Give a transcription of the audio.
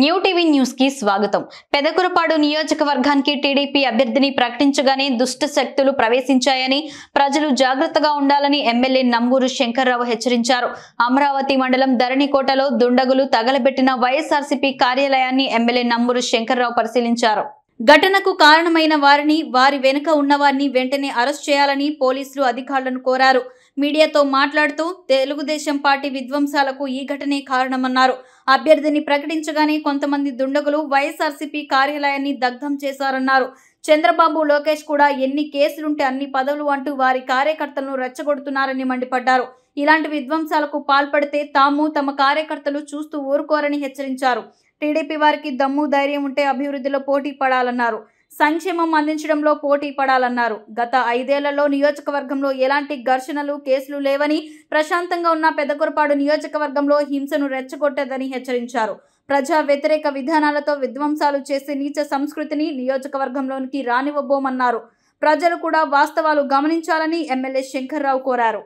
New TV news కి స్వాగతం. పెదకురపాడు నియోజకవర్గానికి టీడీపీ అభ్యర్థిని ప్రకటించగానే దుష్ట శక్తులు ప్రవేశించాయని, ప్రజలు జాగ్రత్తగా ఉండాలని ఎమ్మెల్యే నంబూరు శంకర్రావు హెచ్చరించారు. అమరావతి మండలం ధరణికోటలో దుండగులు తగలబెట్టిన వైఎస్ఆర్సీపీ కార్యాలయాన్ని ఎమ్మెల్యే నంబూరు శంకర్రావు పరిశీలించారు. ఘటనకు కారణమైన వారిని, వారి వెనుక ఉన్నవారిని వెంటనే అరెస్ట్ చేయాలని పోలీసులు అధికారులను కోరారు. మీడియాతో మాట్లాడుతూ తెలుగుదేశం పార్టీ విధ్వంసాలకు ఈ ఘటనే కారణమన్నారు. అభ్యర్థిని ప్రకటించగానే కొంతమంది దుండగులు వైఎస్ఆర్సీపీ కార్యాలయాన్ని దగ్ధం చేశారన్నారు. చంద్రబాబు, లోకేష్ కూడా ఎన్ని కేసులుంటే అన్ని పదవులు అంటూ వారి కార్యకర్తలను రెచ్చగొడుతున్నారని మండిపడ్డారు. ఇలాంటి విధ్వంసాలకు పాల్పడితే తాము, తమ కార్యకర్తలు చూస్తూ ఊరుకోరని హెచ్చరించారు. టీడీపీ వారికి దమ్ము, ధైర్యం ఉంటే అభివృద్ధిలో పోటీ పడాలన్నారు. సంక్షేమం అందించడంలో పోటీ పడాలన్నారు. గత 5 ఏళ్లలో నియోజకవర్గంలో ఎలాంటి ఘర్షణలు, కేసులు లేవని, ప్రశాంతంగా ఉన్న పెదకురపాడు నియోజకవర్గంలో హింసను రెచ్చగొట్టదని హెచ్చరించారు. ప్రజా వ్యతిరేక విధానాలతో విధ్వంసాలు చేసే నీచ సంస్కృతిని నియోజకవర్గంలోనికి రానివ్వబోమన్నారు. ప్రజలు కూడా వాస్తవాలు గమనించాలని ఎమ్మెల్యే శంకర్రావు కోరారు.